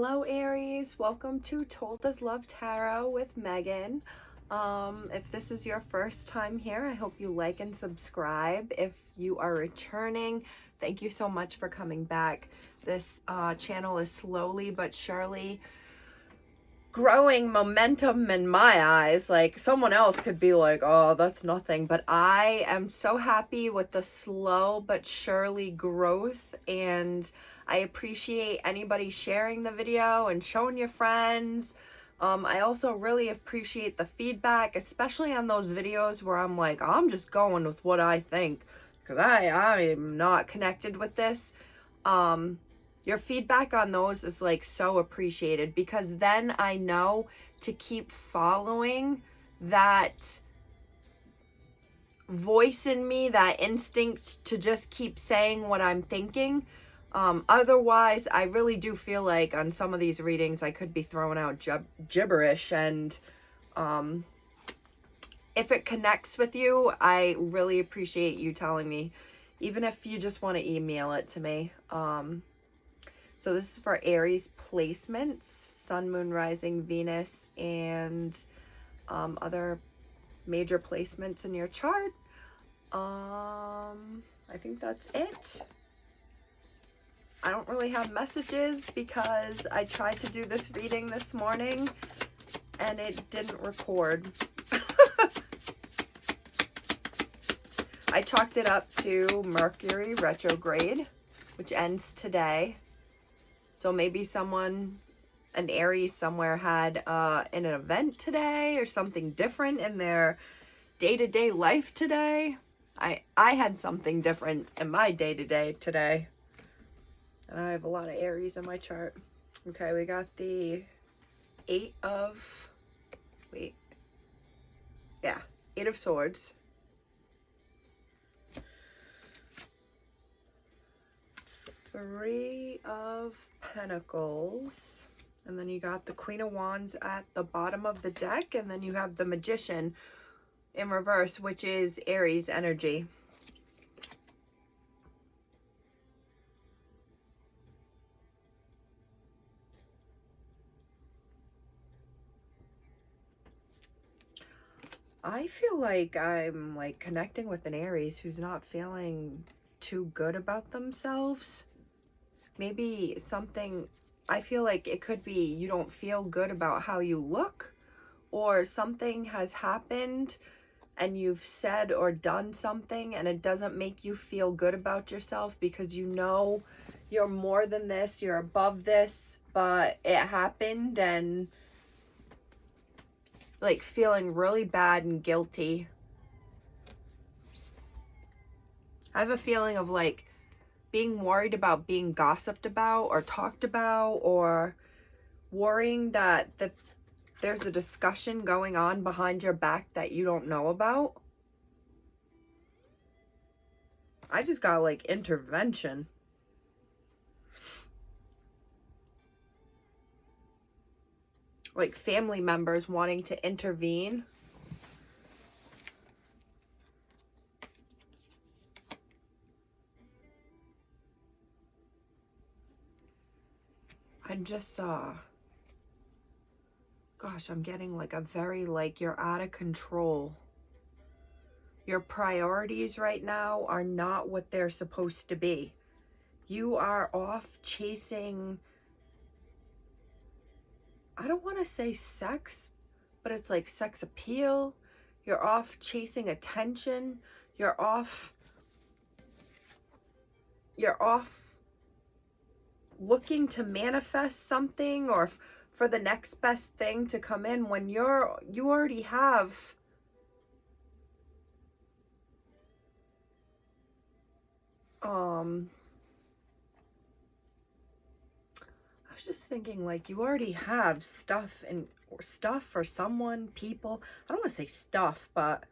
Hello Aries, welcome to Told As Love Tarot with Megan. If this is your first time here, I hope you like and subscribe. If you are returning, thank you so much for coming back. This channel is slowly but surely growing momentum in my eyes. Like, someone else could be like, oh, that's nothing, but I am so happy with the slow but surely growth, and I appreciate anybody sharing the video and showing your friends. I also really appreciate the feedback, especially on those videos where I'm like, I'm just going with what I think because I am not connected with this. Your feedback on those is like so appreciated, because then I know to keep following that voice in me, that instinct to just keep saying what I'm thinking. Otherwise, I really do feel like on some of these readings, I could be throwing out gibberish. And if it connects with you, I really appreciate you telling me, even if you just want to email it to me. So this is for Aries placements, Sun, Moon, Rising, Venus, and other major placements in your chart. I think that's it. I don't really have messages because I tried to do this reading this morning and it didn't record. I chalked it up to Mercury retrograde, which ends today. So maybe someone, an Aries somewhere, had an event today or something different in their day-to-day life today. I had something different in my day-to-day today. And I have a lot of Aries in my chart. Okay, we got the Eight of Swords. Three of Pentacles. And then you got the Queen of Wands at the bottom of the deck. And then you have the Magician in reverse, which is Aries energy. I feel like I'm like connecting with an Aries who's not feeling too good about themselves. Maybe something, I feel like it could be you don't feel good about how you look, or something has happened and you've said or done something and it doesn't make you feel good about yourself because you know you're more than this, you're above this, but it happened, and like feeling really bad and guilty. I have a feeling of like being worried about being gossiped about or talked about, or worrying that there's a discussion going on behind your back that you don't know about. I just got like intervention. Like family members wanting to intervene. I'm just gosh, I'm getting like a very like you're out of control. Your priorities right now are not what they're supposed to be. You are off chasing, I don't want to say sex, but it's like sex appeal. You're off chasing attention. You're off looking to manifest something, or for the next best thing to come in, when you already have I was just thinking, like, you already have stuff or someone, people. I don't want to say stuff, but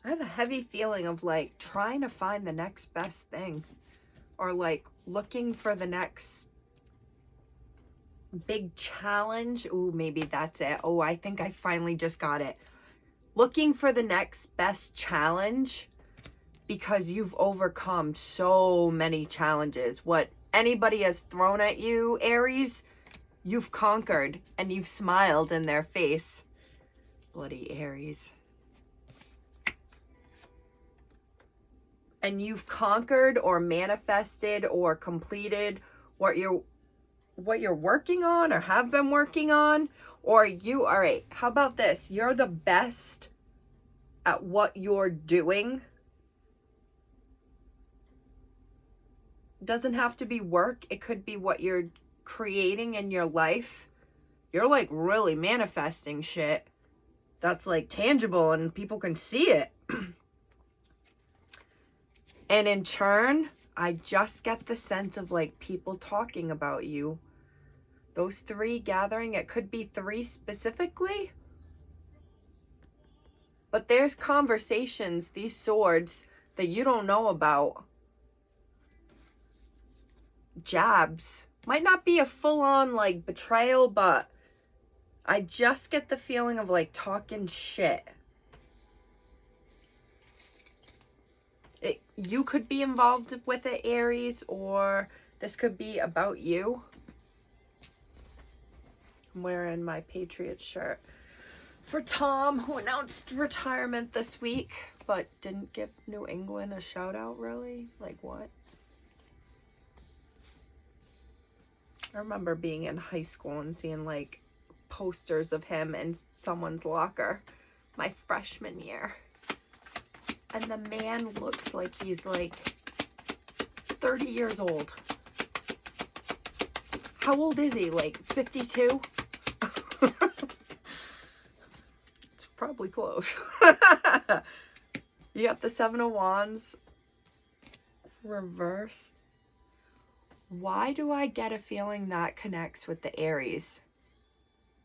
I have a heavy feeling of like trying to find the next best thing, or like looking for the next big challenge. Ooh, maybe that's it. Oh, I think I finally just got it. looking for the next best challenge because you've overcome so many challenges. What anybody has thrown at you, Aries, you've conquered, and you've smiled in their face. Bloody Aries. And you've conquered or manifested or completed what you're working on or have been working on. Or you, all right, how about this? You're the best at what you're doing. Doesn't have to be work. It could be what you're creating in your life. You're like really manifesting shit that's like tangible and people can see it. And in turn, I just get the sense of like people talking about you. Those three gathering, it could be three specifically. But there's conversations, these swords, that you don't know about. Jabs. Might not be a full-on like betrayal, but I just get the feeling of like talking shit. You could be involved with it, Aries, or this could be about you. I'm wearing my Patriots shirt for Tom, who announced retirement this week, but didn't give New England a shout out, really. Like, what? I remember being in high school and seeing like posters of him in someone's locker my freshman year. And the man looks like he's like 30 years old. How old is he? Like 52? It's probably close. You got the Seven of Wands reversed. Why do I get a feeling that connects with the Aries?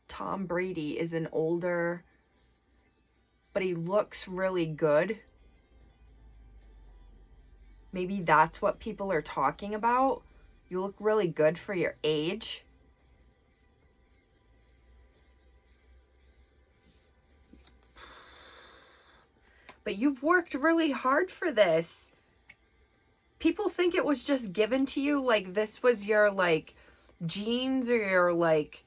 Tom Brady is an older, but he looks really good. Maybe that's what people are talking about. You look really good for your age. But you've worked really hard for this. People think it was just given to you, like this was your like genes or your like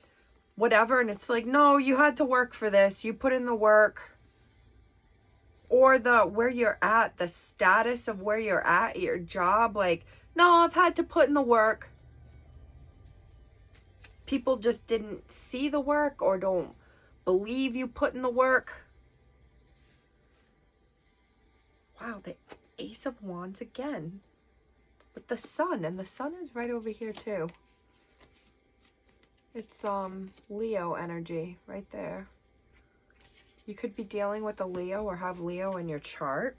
whatever, and it's like, no, you had to work for this. You put in the work. Or the where you're at, the status of where you're at, your job, like, no, I've had to put in the work. People just didn't see the work or don't believe you put in the work. Wow, the Ace of Wands again. With the sun, and the sun is right over here too. It's Leo energy right there. You could be dealing with a Leo or have Leo in your chart.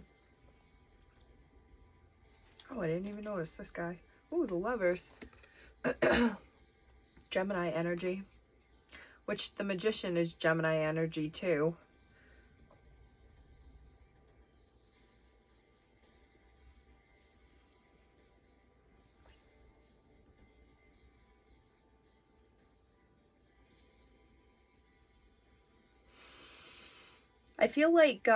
Oh, I didn't even notice this guy. Ooh, the Lovers. Gemini energy. Which the Magician is Gemini energy too. I feel like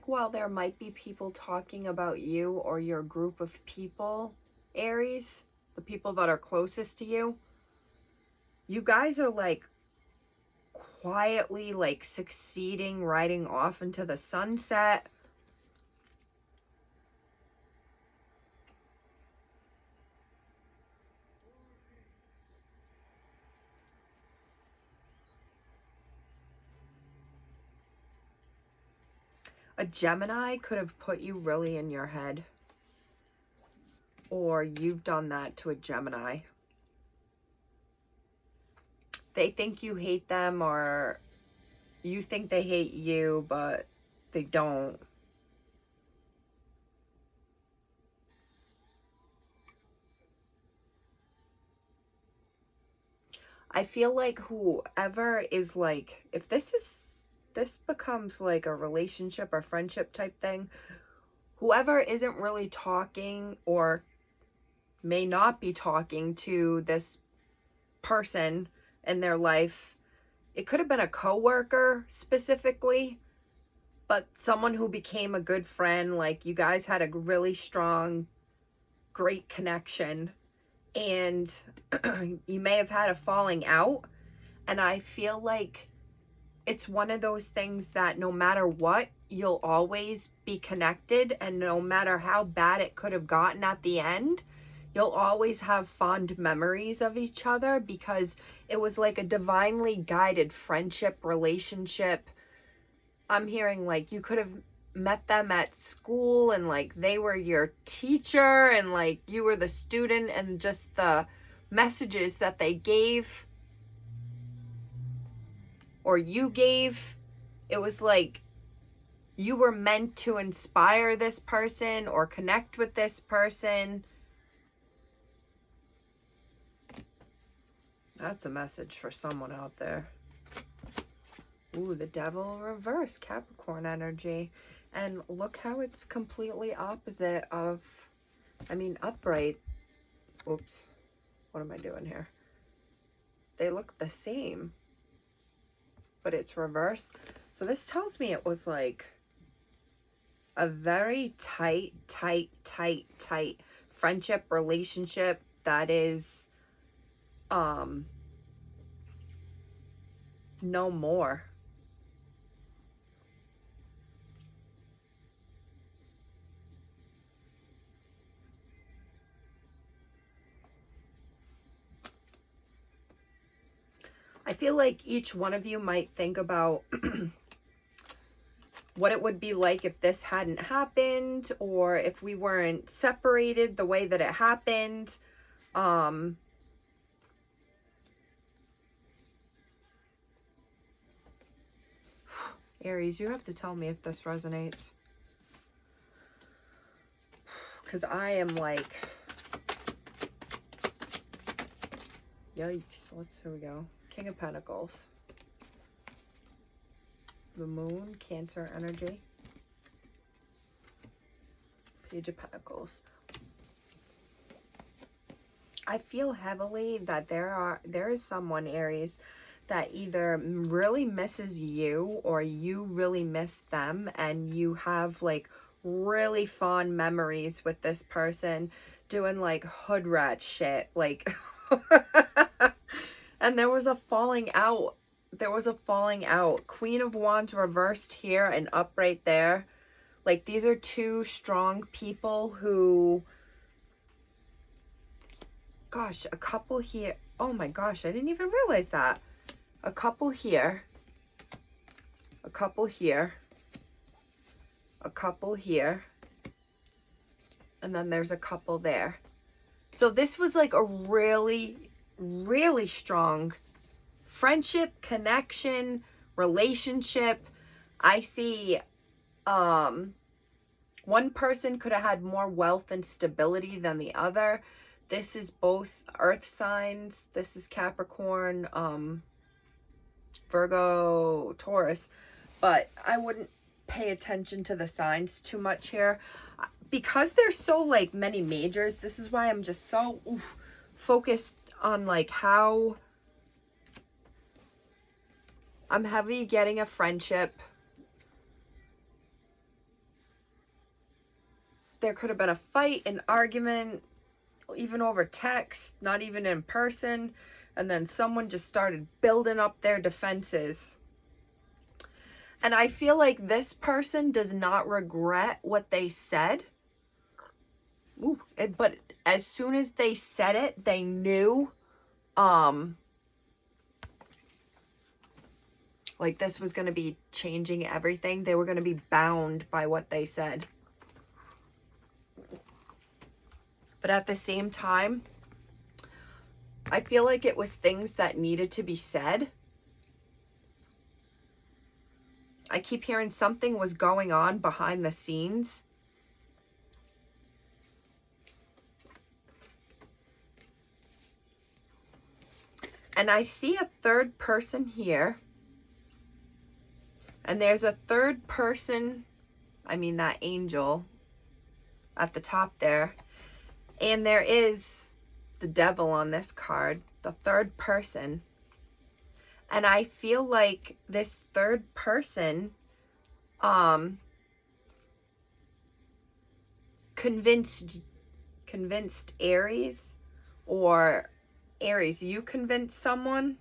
while there might be people talking about you or your group of people, Aries, the people that are closest to you, you guys are like quietly like succeeding, riding off into the sunset. A Gemini could have put you really in your head. Or you've done that to a Gemini. They think you hate them, or you think they hate you, but they don't. I feel like whoever is like, if this becomes like a relationship or friendship type thing, whoever isn't really talking or may not be talking to this person in their life. It could have been a coworker specifically, but someone who became a good friend. Like, you guys had a really strong, great connection, and you may have had a falling out. And I feel like it's one of those things that no matter what, you'll always be connected, and no matter how bad it could have gotten at the end, you'll always have fond memories of each other, because it was like a divinely guided friendship, relationship. I'm hearing like you could have met them at school, and like they were your teacher, and like you were the student, and just the messages that they gave or you gave, it was like you were meant to inspire this person or connect with this person. That's a message for someone out there. Ooh, the Devil reverse, Capricorn energy. And look how it's completely opposite of, I mean, upright. Oops. What am I doing here? They look the same, but it's reverse. So this tells me it was like a very tight friendship, relationship that is no more. I feel like each one of you might think about what it would be like if this hadn't happened, or if we weren't separated the way that it happened. Aries, you have to tell me if this resonates, because I am like, yikes. Here we go. King of Pentacles. The Moon, Cancer energy. Page of Pentacles. I feel heavily that there is someone, Aries, that either really misses you or you really miss them, and you have like really fond memories with this person doing like hood rat shit, like and there was a falling out. Queen of Wands reversed here and upright there. Like, these are two strong people who, gosh, a couple here. Oh my gosh, I didn't even realize that. A couple here, a couple here, a couple here, and then there's a couple there. So this was like a really, really strong friendship, connection, relationship. I see one person could have had more wealth and stability than the other. This is both earth signs. This is Capricorn, Virgo, Taurus, but I wouldn't pay attention to the signs too much here because there's so like many majors. This is why I'm just so focused on like how I'm heavy getting a friendship. There could have been a fight, an argument, even over text, not even in person. And then someone just started building up their defenses. And I feel like this person does not regret what they said. But as soon as they said it, they knew like this was going to be changing everything. They were going to be bound by what they said. But at the same time, I feel like it was things that needed to be said. I keep hearing something was going on behind the scenes. And I see a third person here. And there's a third person, I mean that angel at the top there. And there is the devil on this card. the third person. And I feel like this third person convinced Aries, or Aries, you convinced someone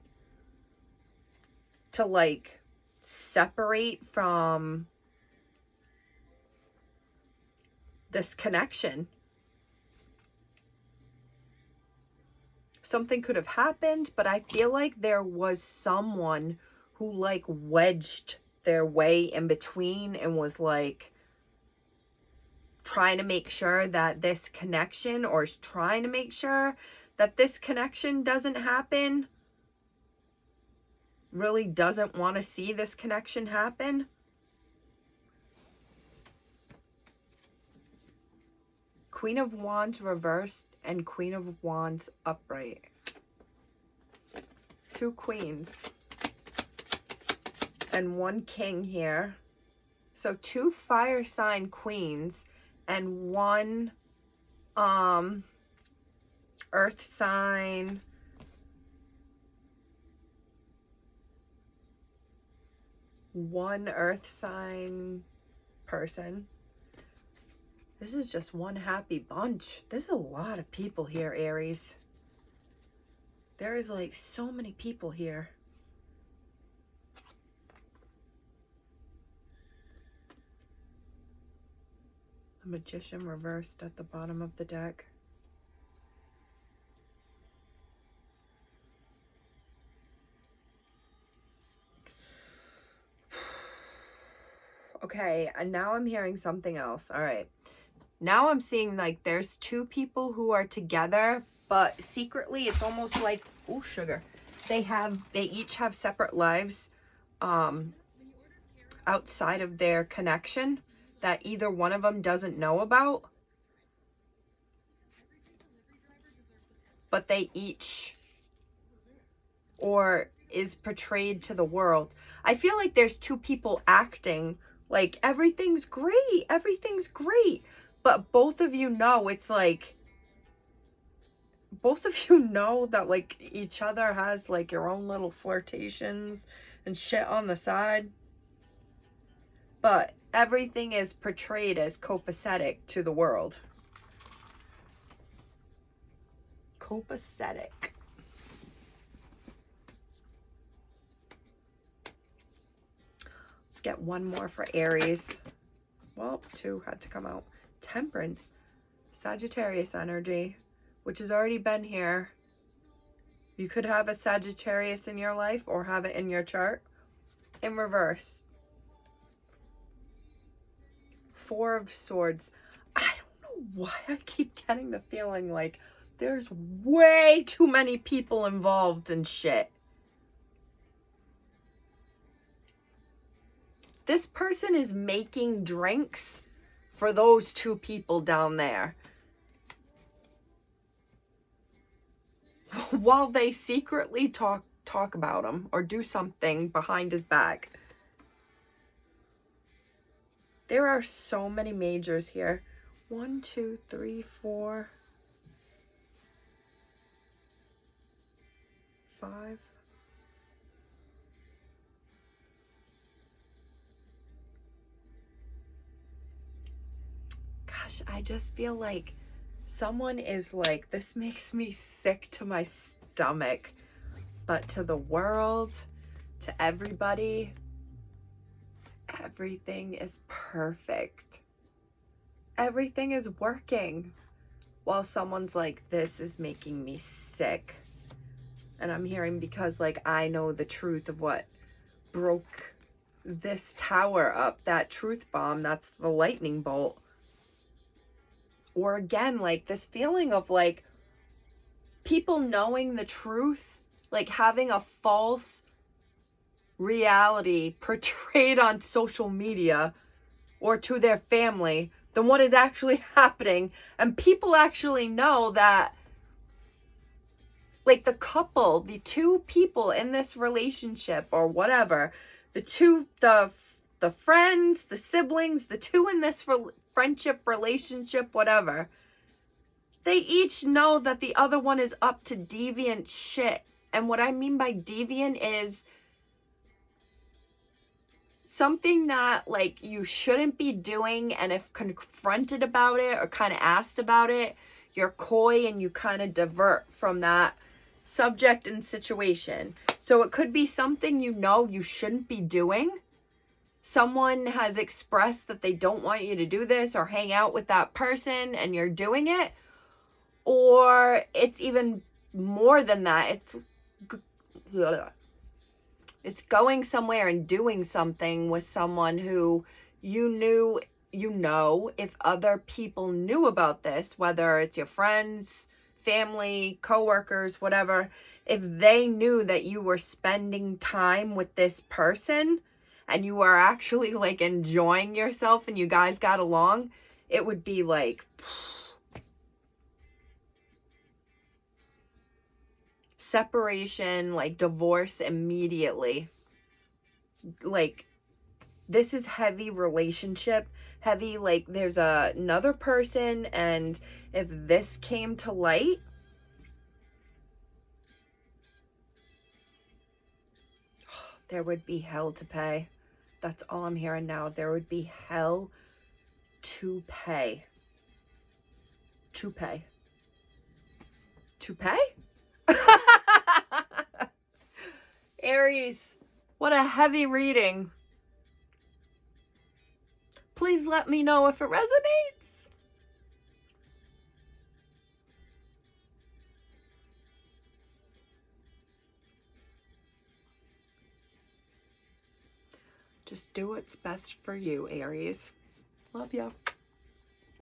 to like separate from this connection. Something could have happened, but I feel like there was someone who like wedged their way in between and was like trying to make sure that this connection, or is trying to make sure that this connection doesn't happen, really doesn't want to see this connection happen. Queen of Wands reversed and Queen of Wands upright. Two queens and one king here. So two fire sign queens and one earth sign. One earth sign person. This is just one happy bunch. There's a lot of people here, Aries. There is like so many people here. The Magician reversed at the bottom of the deck. Okay, and now I'm hearing something else. All right. Now I'm seeing like there's two people who are together, but secretly it's almost like, oh, sugar. They each have separate lives outside of their connection that either one of them doesn't know about. But they each, or is portrayed to the world. I feel like there's two people acting like everything's great, but both of you know it's like, both of you know that like each other has like your own little flirtations and shit on the side, but everything is portrayed as copacetic to the world. Copacetic. Let's get one more for Aries. Well, two had to come out. Temperance, Sagittarius energy, which has already been here. You could have a Sagittarius in your life or have it in your chart. In reverse. Four of Swords. I don't know why I keep getting the feeling like there's way too many people involved in shit. This person is making drinks for those two people down there, while they secretly talk about him or do something behind his back. There are so many majors here. 1, 2, 3, 4, 5. Gosh, I just feel like someone is like, this makes me sick to my stomach, but to the world, to everybody, everything is perfect. Everything is working. While someone's like, this is making me sick. And I'm hearing, because like I know the truth of what broke this tower up, that truth bomb, that's the lightning bolt. Or again, like this feeling of like people knowing the truth, like having a false reality portrayed on social media or to their family than what is actually happening. And people actually know that like the couple, the two people in this relationship or whatever, the friends, the siblings, the two in this friendship, relationship, whatever, They each know that the other one is up to deviant shit. And what I mean by deviant is something that like you shouldn't be doing, and if confronted about it or kind of asked about it, you're coy and you kind of divert from that subject and situation. So it could be something you know you shouldn't be doing. Someone has expressed that they don't want you to do this or hang out with that person and you're doing it. Or it's even more than that. It's going somewhere and doing something with someone who if other people knew about this, whether it's your friends, family, coworkers, whatever, if they knew that you were spending time with this person and you are actually like enjoying yourself and you guys got along, it would be like separation, like divorce immediately. Like, this is heavy relationship, heavy, like there's another person, and if this came to light, there would be hell to pay. That's all I'm hearing now. There would be hell to pay. To pay. To pay? Aries, what a heavy reading. Please let me know if it resonates. Just do what's best for you, Aries. Love ya.